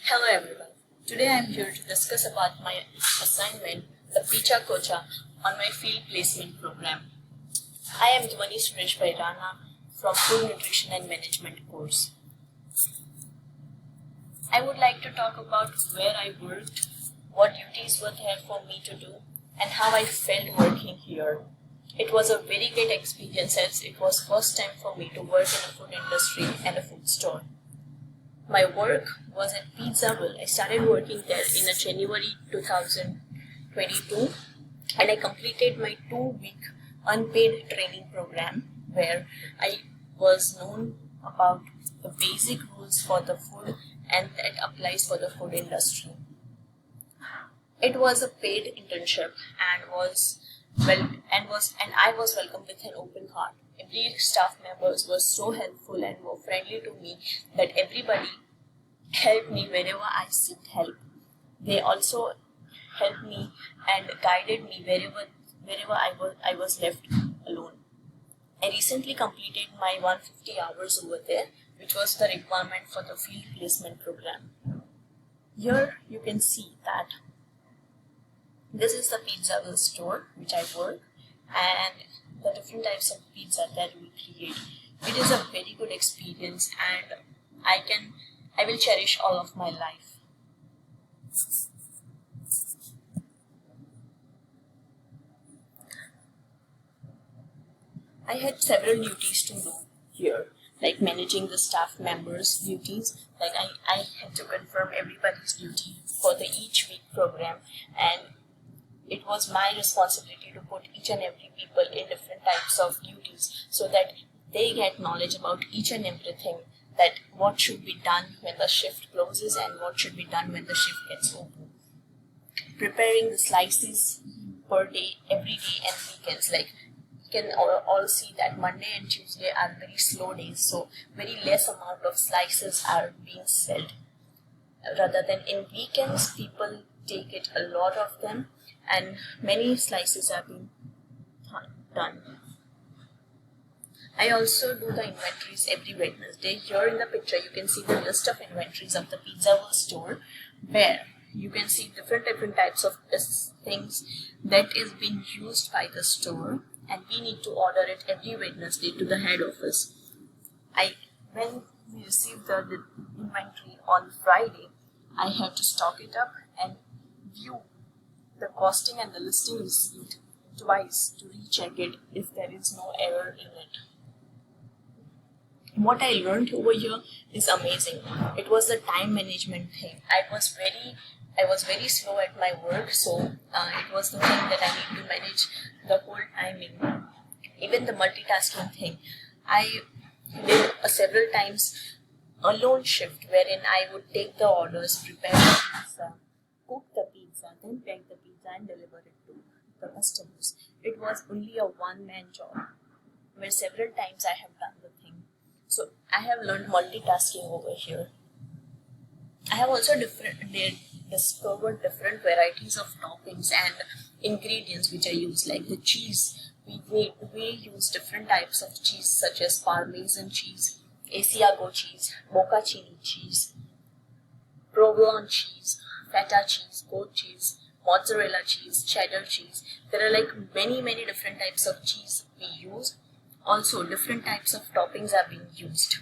Hello everyone. Today I am here to discuss about my assignment, the Pizza Kocha, on my field placement program. I am Dhwani Suresh Bairana from Food Nutrition and Management course. I would like to talk about where I worked, what duties were there for me to do, and how I felt working here. It was a very great experience as it was first time for me to work in a food industry and a food store. My work was at Pizzaville. I started working there in January 2022 and I completed my 2-week unpaid training program where I was known about the basic rules for the food and that applies for the food industry. It was a paid internship and I was welcomed with an open heart. Every staff members were so helpful and were friendly to me that everybody helped me wherever I seeked help. They also helped me and guided me wherever I was left alone. I recently completed my 150 hours over there, which was the requirement for the field placement program. Here you can see that this is the Pizzaville store which I work and the different types of pizza that we create. It is a very good experience and I will cherish all of my life. I had several duties to do here, like managing the staff members' duties. Like I had to confirm everybody's duty for the each week program, and it was my responsibility to put each and every people in different types of duties so that they get knowledge about each and everything, that what should be done when the shift closes and what should be done when the shift gets open. Preparing the slices per day, every day and weekends, like you can all see that Monday and Tuesday are very slow days, so very less amount of slices are being sold. Rather than in weekends, people take it a lot of them and many slices are being done. I also do the inventories every Wednesday. Here in the picture you can see the list of inventories of the Pizzaville store where you can see different types of things that is being used by the store and we need to order it every Wednesday to the head office. When we receive the inventory on Friday, I have to stock it up and view the costing and the listing receipt twice to recheck it if there is no error in it. What I learned over here is amazing. It was the time management thing. I was very slow at my work, so it was the thing that I need to manage the whole timing. Even the multitasking thing. I did several times a lone shift wherein I would take the orders, prepare the pizza, cook the pizza, then pack the pizza and deliver it to the customers. It was only a one-man job where several times I have done the thing. So I have learned multitasking over here. I have also discovered different varieties of toppings and ingredients which I use, like the cheese. We use different types of cheese such as Parmesan cheese, Asiago cheese, Boccaccini cheese, provolone cheese, feta cheese, goat cheese, mozzarella cheese, cheddar cheese. There are like many different types of cheese we use. Also, different types of toppings are being used.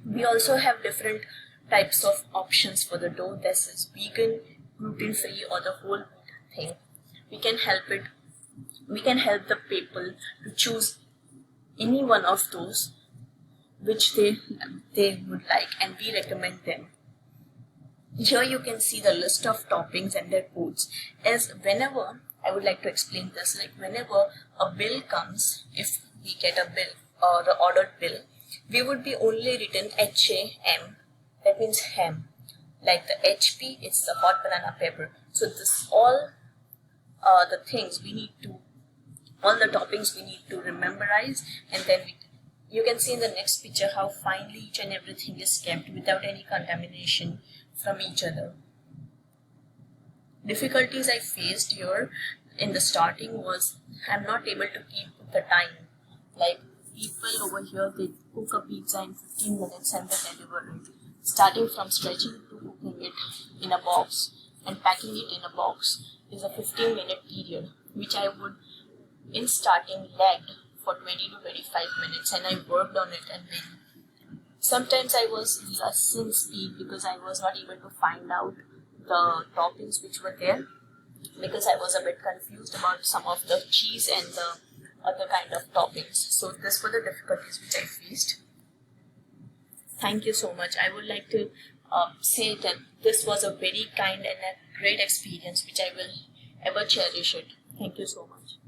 We also have different types of options for the dough. This is vegan, gluten-free or the whole wheat thing. We can help the people to choose any one of those which they would like and we recommend them. Here you can see the list of toppings and their codes. As whenever, I would like to explain this, like whenever a bill comes, if we get a bill or the ordered bill, we would be only written HAM, that means ham. Like the HP, it's the hot banana pepper. So this all the toppings we need to memorize, and then you can see in the next picture how finely each and everything is kept without any contamination from each other. Difficulties I faced here in the starting was I'm not able to keep the time. Like people over here, they cook a pizza in 15 minutes and they deliver it. Starting from stretching to cooking it in a box and packing it in a box is a 15-minute period, which I would in starting lagged for 20 to 25 minutes, and I worked on it, and then sometimes I was less in speed because I was not able to find out the toppings which were there, because I was a bit confused about some of the cheese and the other kind of toppings. So this were the difficulties which I faced. Thank you so much. I would like to say that this was a very kind and a great experience which I will ever cherish it. Thank you so much.